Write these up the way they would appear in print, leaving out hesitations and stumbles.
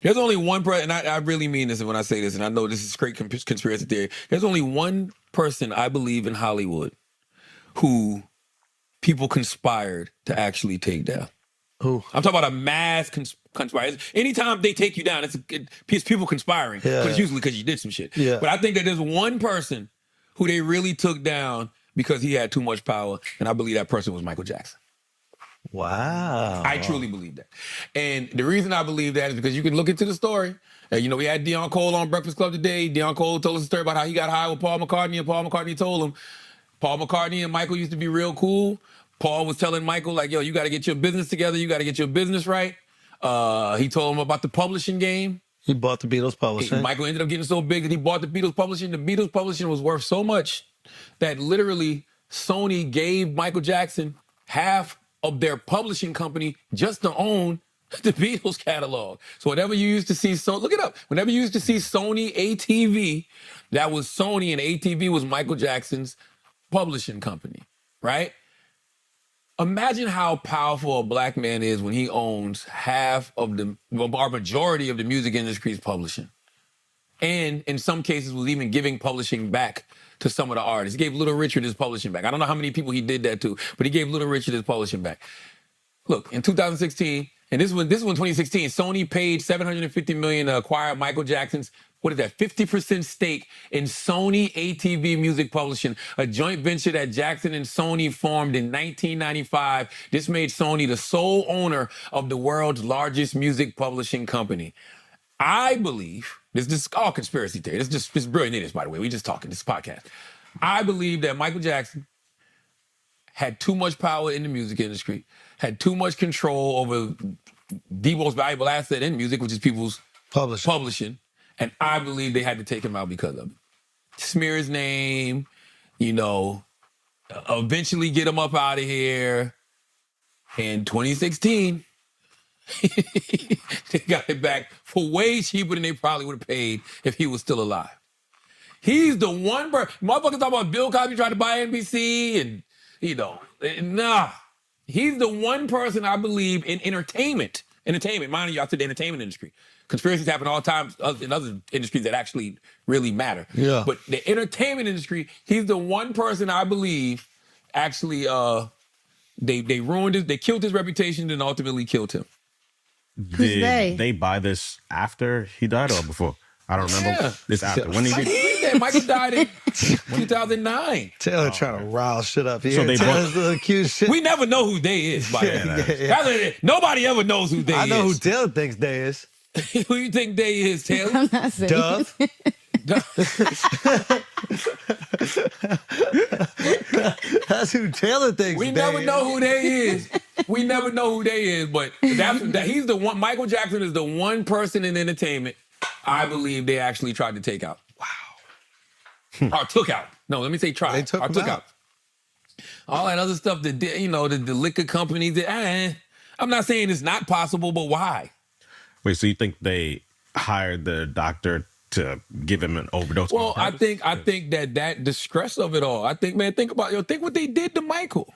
There's only one person, and I really mean this when I say this, and I know this is straight conspiracy theory. There's only one person I believe in Hollywood who people conspired to actually take down. Who? I'm talking about a mass conspiracy. Anytime they take you down, it's people conspiring. Yeah. But it's usually because you did some shit. Yeah. But I think that there's one person who they really took down because he had too much power, and I believe that person was Michael Jackson. Wow. I truly believe that. And the reason I believe that is because you can look into the story. You know, we had Deion Cole on Breakfast Club today. Deion Cole told us a story about how he got high with Paul McCartney, and Paul McCartney told him, Paul McCartney and Michael used to be real cool. Paul was telling Michael, like, yo, you got to get your business together. You got to get your business right. He told him about the publishing game. He bought the Beatles publishing. Michael ended up getting so big that he bought the Beatles publishing. The Beatles publishing was worth so much that literally Sony gave Michael Jackson half of their publishing company just to own the Beatles catalog. So whenever you used to see, look it up. Whenever you used to see Sony ATV, that was Sony, and ATV was Michael Jackson's publishing company, right? Imagine how powerful a black man is when he owns half of or majority of the music industry's publishing. And in some cases was even giving publishing back to some of the artists. He gave Little Richard his publishing back. I don't know how many people he did that to, but he gave Little Richard his publishing back. Look, in 2016, and this was 2016, Sony paid $750 million to acquire Michael Jackson's, 50% stake in Sony ATV Music Publishing, a joint venture that Jackson and Sony formed in 1995. This made Sony the sole owner of the world's largest music publishing company. I believe, this is all conspiracy theory. This is brilliant idiots, by the way. We just talking, this podcast. I believe that Michael Jackson had too much power in the music industry, had too much control over the most valuable asset in music, which is people's publishing. And I believe they had to take him out because of it. Smear his name, eventually get him up out of here. In 2016, they got it back for way cheaper than they probably would have paid if he was still alive. He's the one motherfuckers talk about Bill Cosby trying to buy NBC and, nah. He's the one person I believe in entertainment. Mind you, I said the entertainment industry. Conspiracies happen all the time in other industries that actually really matter. Yeah. But the entertainment industry, he's the one person I believe actually they ruined it. They killed his reputation and ultimately killed him. Did they buy this after he died or before? I don't remember. This after. When he did? Michael died in 2009. Taylor trying to rile shit up here. So they Taylor's the accused shit. We never know who they is, by the way. Nobody ever knows who they is. I know who Taylor thinks they is. Who you think they is, Taylor? I'm not saying. Dove. That's who Taylor thinks. We never know who they is. We never know who they is, but he's the one. Michael Jackson is the one person in entertainment I believe they actually tried to take out. Wow. Or took out. No, let me say tried. They took or him took out. All that other stuff that did, the liquor companies. I'm not saying it's not possible, but why? Wait, so you think they hired the doctor to give him an overdose? Well, I think that the stress of it all. I think, man, think what they did to Michael.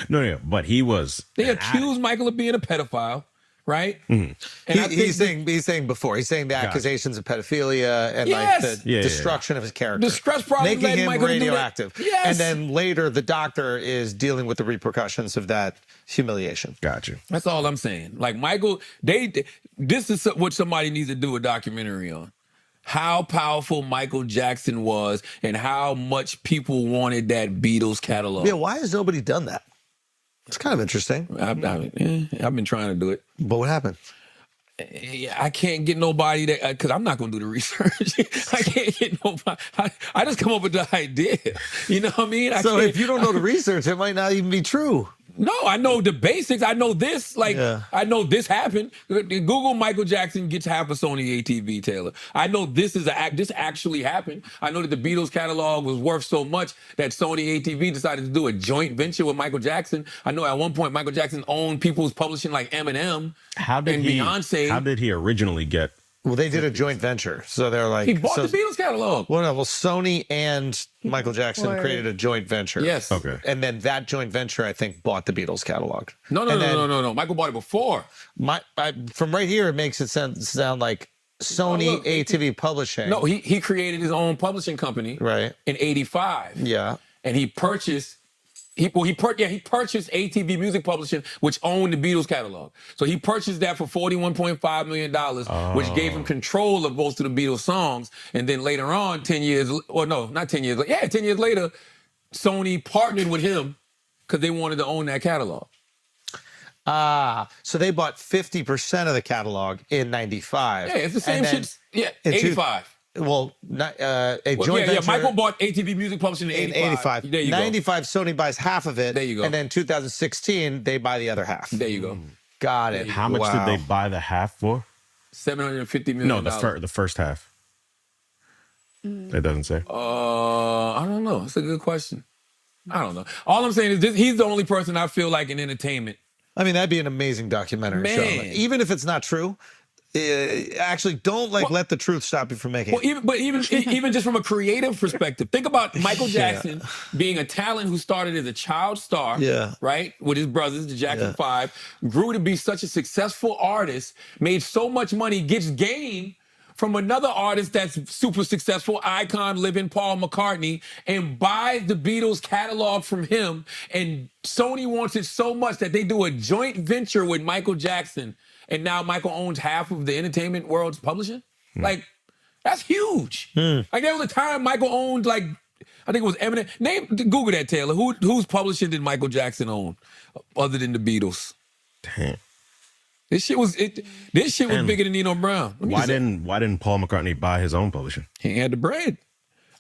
No, but he was. They accused Michael of being a pedophile, right? Mm-hmm. And he's saying the accusations of pedophilia and the destruction of his character. The stress probably making led him Michael radioactive. To do that. Yes. And then later the doctor is dealing with the repercussions of that humiliation. Gotcha. That's all I'm saying. Like Michael, this is what somebody needs to do a documentary on. How powerful Michael Jackson was and how much people wanted that Beatles catalog. Yeah, why has nobody done that? It's kind of interesting. I've been trying to do it. But what happened? I can't get nobody that, because I'm not going to do the research. I can't get nobody. I just come up with the idea. You know what I mean? So if you don't know the research, it might not even be true. No, I know the basics. I know this. I know this happened. Google Michael Jackson gets half a Sony ATV, Taylor. I know this actually happened. I know that the Beatles catalog was worth so much that Sony ATV decided to do a joint venture with Michael Jackson. I know at one point Michael Jackson owned people's publishing like Eminem and Beyonce. How did he originally get Well, they did a joint venture, so they're like he bought the Beatles catalog. Well, no, Sony and Michael Jackson created a joint venture. Yes. Okay. And then that joint venture, I think, bought the Beatles catalog. No. Michael bought it before. From right here, it makes it sound like Sony ATV Publishing. No, he created his own publishing company. Right. In '85. Yeah. And he purchased. He purchased ATV Music Publishing, which owned the Beatles catalog. So he purchased that for $41.5 million, which gave him control of most of the Beatles songs. And then later on, 10 years, or no, not 10 years, 10 years later, Sony partnered with him because they wanted to own that catalog. So they bought 50% of the catalog in 95. Yeah, it's the same shit. Yeah, 85. Well, not, a joint venture. Yeah, Michael bought ATV Music Publishing in 85. There you 95, go. Sony buys half of it. There you go. And then 2016, they buy the other half. There you go. Got it. How much did they buy the half for? $750 million. No, the first half. It doesn't say. I don't know. It's a good question. I don't know. All I'm saying is he's the only person I feel like in entertainment. I mean, that'd be an amazing documentary show. Even if it's not true, actually don't let the truth stop you from making it. Even just from a creative perspective, think about Michael Jackson being a talent who started as a child star, right, with his brothers, the Jackson Five, grew to be such a successful artist, made so much money, gets game from another artist that's super successful, icon living, Paul McCartney, and buys the Beatles catalog from him. And Sony wants it so much that they do a joint venture with Michael Jackson. And now Michael owns half of the entertainment world's publishing. Like, that's huge. Like, there was a time Michael owned, like, I think it was Eminem. Google that, Taylor. Whose publishing did Michael Jackson own other than the Beatles? Damn. This shit was bigger than Nino Brown. Why didn't Paul McCartney buy his own publishing? He had the bread.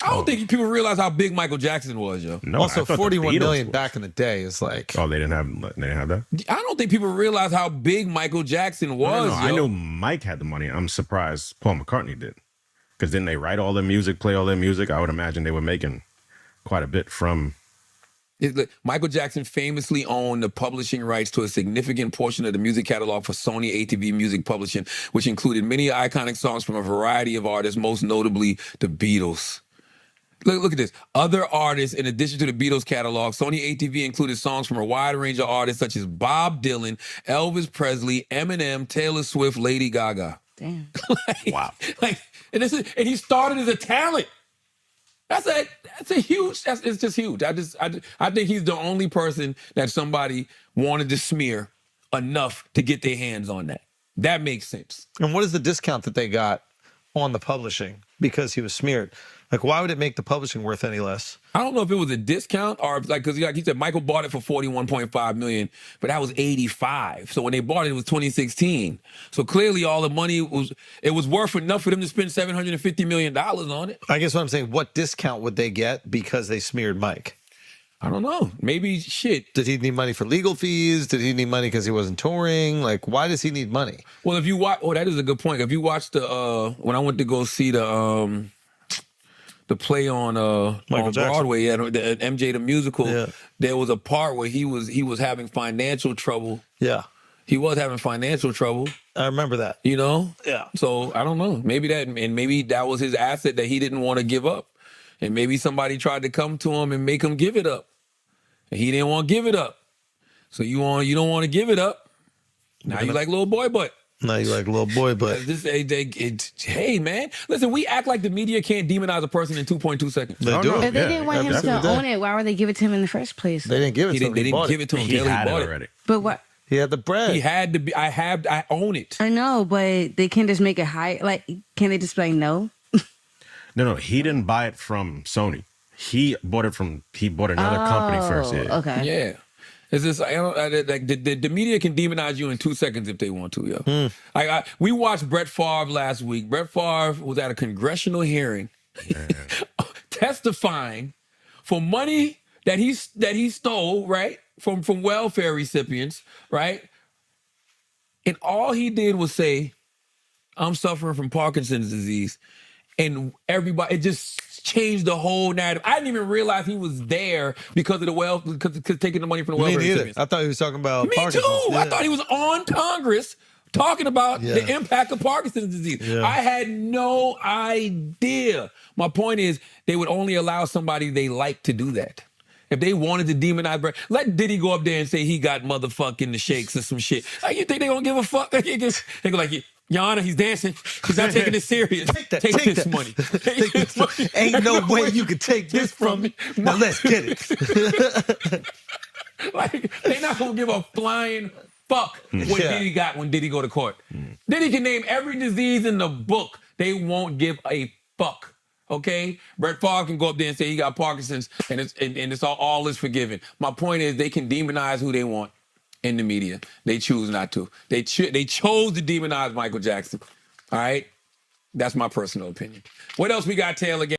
I don't think people realize how big Michael Jackson was, yo. No, also, 41 million back in the day is like. Oh, they didn't have that? I don't think people realize how big Michael Jackson was. No, I know Mike had the money. I'm surprised Paul McCartney did. Because didn't they write all their music, play all their music? I would imagine they were making quite a bit from. Michael Jackson famously owned the publishing rights to a significant portion of the music catalog for Sony ATV Music Publishing, which included many iconic songs from a variety of artists, most notably the Beatles. Look at this. Other artists, in addition to the Beatles catalog, Sony ATV included songs from a wide range of artists such as Bob Dylan, Elvis Presley, Eminem, Taylor Swift, Lady Gaga. Damn. Wow. And he started as a talent. It's just huge. I think he's the only person that somebody wanted to smear enough to get their hands on that. That makes sense. And what is the discount that they got on the publishing because he was smeared? Like, why would it make the publishing worth any less? I don't know if it was a discount or because like he said, Michael bought it for $41.5 million, but that was 85. So when they bought it was 2016. So clearly all the money was worth enough for them to spend $750 million on it. I guess what I'm saying, what discount would they get because they smeared Mike? I don't know. Maybe shit. Did he need money for legal fees? Did he need money because he wasn't touring? Like, why does he need money? Well, if you watch, that is a good point. If you watch when I went to go see the play on Broadway, the MJ the Musical, there was a part where he was having financial trouble. Yeah. He was having financial trouble. I remember that. You know? Yeah. So I don't know. Maybe that was his asset that he didn't want to give up. And maybe somebody tried to come to him and make him give it up. And he didn't want to give it up. So you don't want to give it up. Now you like little boy butt. Now you like little boy butt. Hey, man. Listen, we act like the media can't demonize a person in 2.2 seconds. They do. If they didn't want him to own it, why would they give it to him in the first place? They didn't give it to him. They didn't give it to him. He had it already. But what? He had the bread. He had to be. I own it. I know, but they can't just make it high. Like, can't they just be like, no? No, he didn't buy it from Sony. He bought another company first. Yeah. Okay. Yeah. It's just like the media can demonize you in 2 seconds if they want to, yo. We watched Brett Favre last week. Brett Favre was at a congressional hearing testifying for money that he stole, right, from welfare recipients, right? And all he did was say, "I'm suffering from Parkinson's disease." And everybody, it just changed the whole narrative. I didn't even realize he was there because of because taking the money from the welfare recipients. I thought he was talking about Me Parkinson's. too. Yeah. I thought he was on Congress talking about the impact of Parkinson's disease. Yeah. I had no idea. My point is, they would only allow somebody they like to do that. If they wanted to demonize Brett, let Diddy go up there and say he got motherfucking the shakes or some shit. Like, you think they gonna give a fuck? They go like, Your Honor, he's dancing. He's not taking this serious. Take this money. Take this money. Ain't no way you can take this from me. Now let's get it. Like, they not gonna give a flying fuck what Diddy got when Diddy go to court. Diddy can name every disease in the book. They won't give a fuck. Okay, Brett Favre can go up there and say he got Parkinson's, and it's all is forgiven. My point is, they can demonize who they want in the media. They choose not to. They chose to demonize Michael Jackson. All right, that's my personal opinion. What else we got, Taylor?